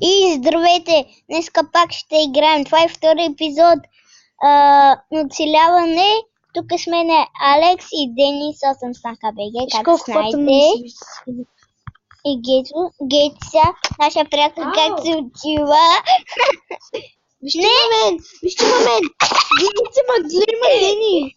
И здравейте! Днеска пак ще играем. Това е втори епизод на оцеляване. Тук сме на Алекс и Денис. Аз съм Станка БГ, както знаете. И Гейтса, наша приятелка, как се учила. Вижте мен! Вижте мен! Гейтса ма гледма Дени!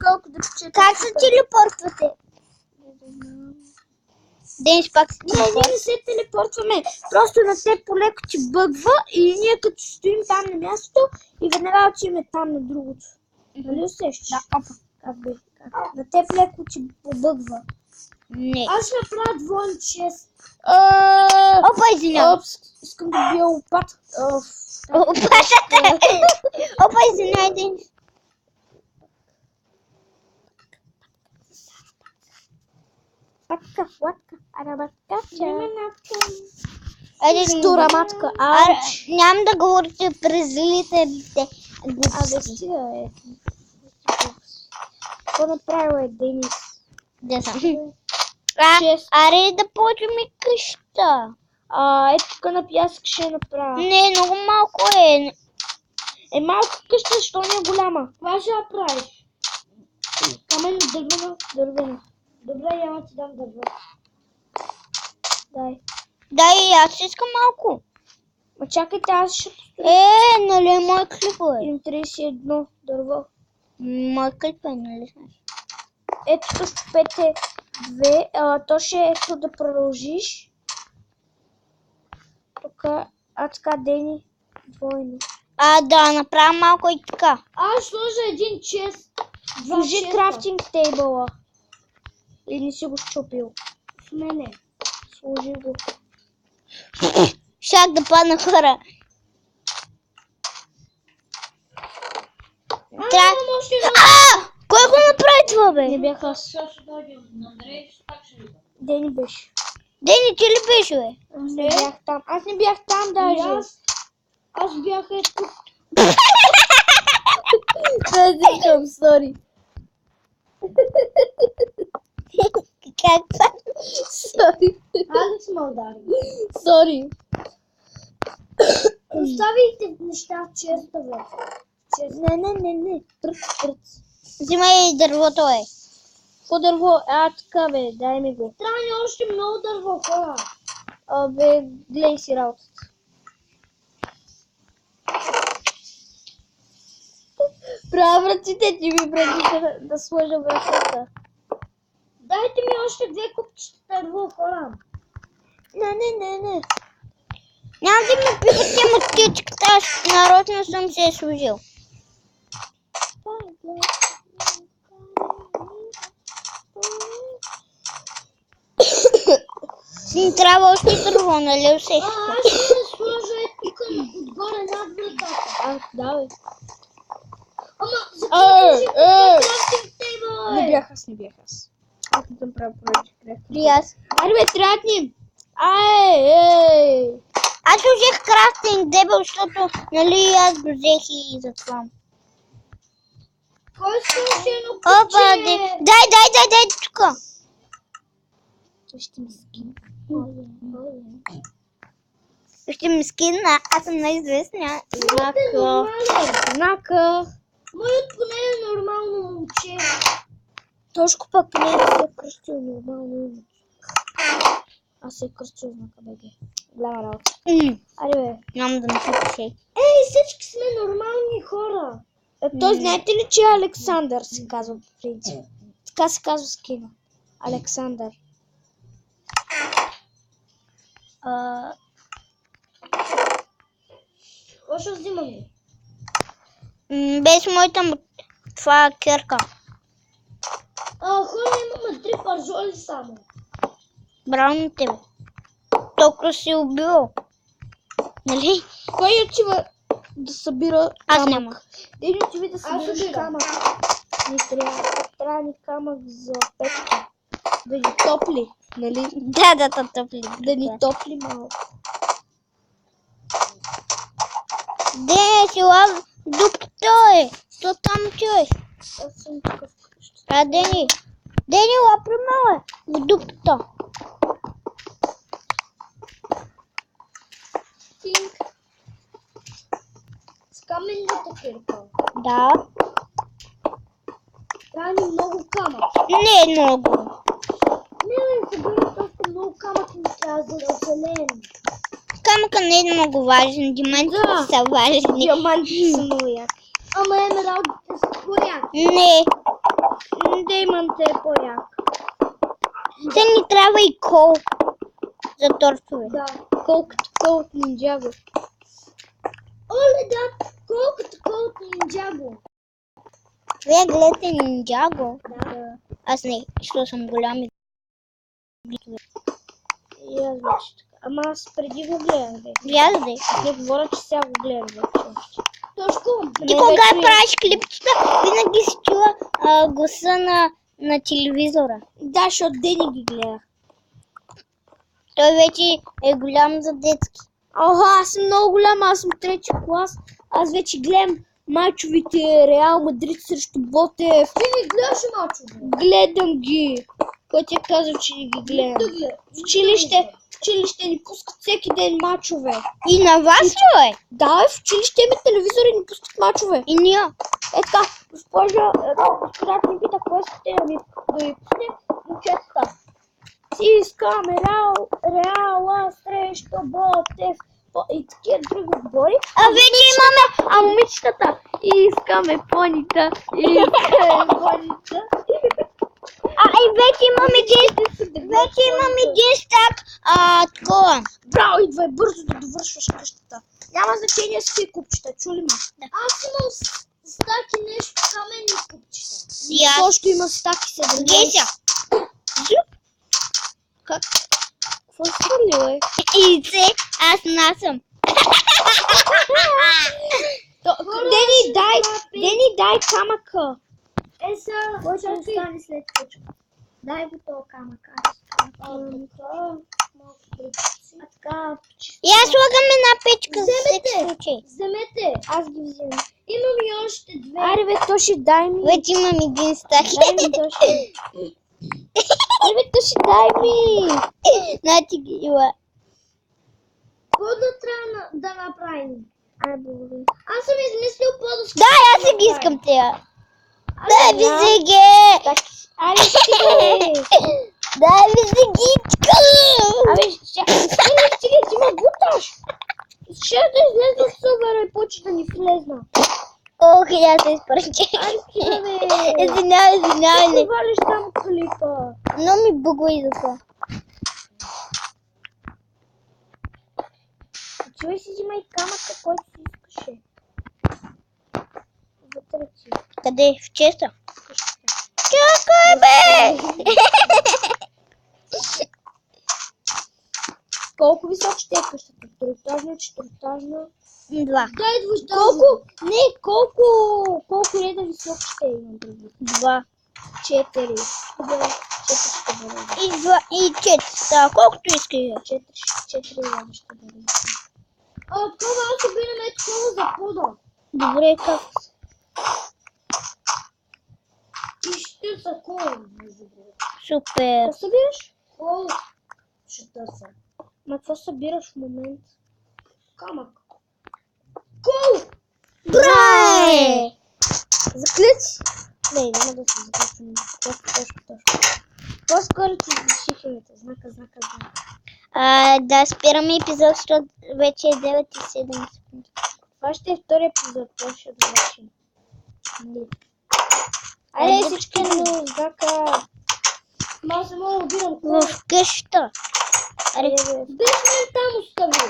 Колко да печета. Как се телепортвате? Денис пак се телепортва. Не се телепортваме. Просто на теб полеко ти бъгва и ние като стоим там на мястото и веднага отиваме там на другото. Нали усещаш? Да, опа. Как бе? На теб леко ти побъгва. Не. Аз ще направя двоен чест. Опа, извинявам. Искам да бия лопат. Опашата. Опа, извинявай, Денис. Патка, латка, арабакача. Айде, Стора матка. Нямам да говорите през литерите. Абе, стига е. Какво направила е Денис? Да съм. Чест. Аре да почваме къща. Ето тук на пясък ще направя. Не, много малко е. Е малко къща, защо не е голяма? Това ще я правиш. Камен дървена. Добре, няма ти дам дърво. Дай. Да, и аз искам малко. Ма чакайте, аз ще... Нали мой клип е? Имам 31 дърво. Мой клип е, нали знаеш? Ето тук пете две. То ще е ето да продължиш. Тук, така Дени, двойно. Да, направя малко и така. Аз сложа един чест. Сложи крафтинг тейбъла. Или не си го щупил? С мене. Сложи го. Шак да падна хора. Кой го направи това, бе? Не бях аз. Дени беше. Дени, ти ли беше, бе? Аз не бях там. Аз не бях там даже. Аз бях ето. Да, викам, сори. Как това? Сори. Алекс ме удари. Сори. Оставите неща често, бе. Не. Тръц. Взимай дървото, е. По дърво? Така, бе, дай ми го. Трябва ни още много дърво, хора. Бе, гледай си работата. Правя вратите ти ми преди да сложа вратата. Дайте ми още две купчета дърво, хора. Не. Няма да ми пипате мотичката, аз нарочно съм се служил. Си трябва още дърво, нали усещате? Аз ще сложа тук отгоре над вратата. Да, бе. Ама, закрепи крафтинг тейбъл, Не бях аз. Аз не съм правил повече крафтинг. И аз. Аре, бе, трябват ни. Ей! Аз взех крафтинг дебел, защото, нали, аз го взех и затова. Кой сложи едно Опа, купче? дай тука. Ще ми скин. Ще ми скина, аз съм най-известния. Знака. Моят поне е нормално момче. Тошко пък не е се кръстил нормално име. Аз се кръстил знака БГ. Голяма работа. Аре, бе. Няма да ми се пише. Всички сме нормални хора. Той знаете ли, че Александър се казва по принцип? Така се казва скина. Александър. Какво ще взимаме? Без моята това керка. Хора, имаме 3 паржоли само. Браво на тебе. Толкова си убил. Нали? Кой отива да събира Аз камък? няма. Дели отиви да събираш камък. Не трябва ни камък за печка. Да ни топли, нали? Да, топли. Да ни топли малко. Де, сила дупто е. То там чуеш. Аз съм тук вкъщи. А, Дени. Дени, лапри мале. В дупата. Тинк. С каменната кирка. Да. Трябва ни много камък. Не е много. Не, събирам толкова много камък и ми трябва за да оцелеем. Камъка не е много важен. Димантите са важни. Диамантите са много яки. Ама емералдите са по-яки. Не. Деймант е по-як. Те ни трябва и кол за торчове. Да, колкото кол от Нинджаго. Оле, да, колкото кол от Нинджаго. Вие гледате Нинджаго. Да. Аз не, защото съм голям и... И аз вече така. Ама аз преди го гледах, бе. Вярде. Не говоря, че сега го гледах вече. Точко. Ти кога правиш клипчета, винаги си чува гласа на телевизора. Да, защото Дени ги гледах. Той вече е голям за детски. Аз съм много голям, аз съм трети клас. Аз вече гледам мачовете Реал Мадрид срещу Ботев. Ти не гледаш мачове? Гледам ги. Кой ти е казал, че не ги гледам? В училище ни пускат всеки ден мачове. И на вас ли е? Да, в училище има телевизор и ни пускат мачове. И ние. Е така, госпожа ми пита, кой искате да ви пусне момчетата. Си искаме Реала срещу Ботев и такива други отбори. А вече имаме... А момичетата, искаме понита, искаме понита. И вече имаме един стак, такова. Браво, идвай бързо да довършваш къщата. Няма значение с какви купчета, чули ме? Да. Аз имам стаки нещо каменни купчета. И аз. Също има стаки 17. Геся. Как? Какво си хвърли, бе? Ице, аз насам. Дени, дай камъка. Сега, кой ще остане след точка? Дай го този камък. И аз слагам една печка за всеки случай. Вземете. Аз ги вземам. Имам и още две. Аре бе, Тоши, дай ми. Вече имам един стак. Дай ми, Тоши. Аре бе, Тоши, дай ми. Значи ги има. Какво да трябва да направим? Ай, благодаря. Аз съм измислил по-да... Да, аз си ги искам тея. Дай ми сеге! Аре, стига! Дай ми сегичка! Абе, стига, ти ме буташ! Ще да излезна от сървъра и почне да ни влезна. Ох, я се изпърче. Аре, стига, бе! Извинявай. Ти валиш там клипа. Но ми бъгои за това. Чувай си, взимай камъка, който си искаше. Вътре си. Къде? В честа? Чакай, бе! Колко високо ще е къщата? Тритажна, четиритажна? 2. Дай двустажна. Колко реда високо ще е, имам предвид? 2. 4. Добре, 4 ще бъде. И 2. И 4. Колкото искаш. 4 реда ще бъде. Такова аз обирам такова за пода. Добре, как? И ще са кол. Супер. Какво събираш? Кол. Ще търся. Ма какво събираш в момент? Камък. Кол! Брай! Заклици! Не, няма да се закличам. Точно. По-скоро ти изреших името. Знака. Да спираме епизод, защото вече е 9 и 7 секунди. Това ще е втори епизод. Това ще да вършим. Айде всички на знака. Аз не мога да убирам кол. В къща. Без мен там остави.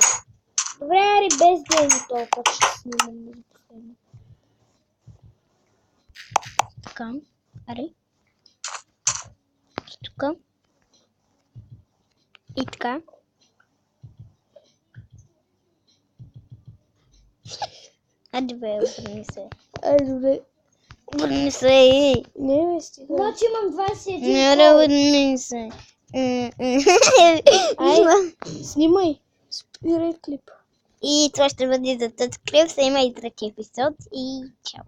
Добре, ари без Дени толкова ще снимам. Така. Ари. И тук. И така. Айде бе, обърни се. Добре. Обърни се. Не, бе, стига. Значи имам 21 Не, обърни се. Снимай. Спирай клип. И това ще бъде за този клип. Има и трети епизод. И чао.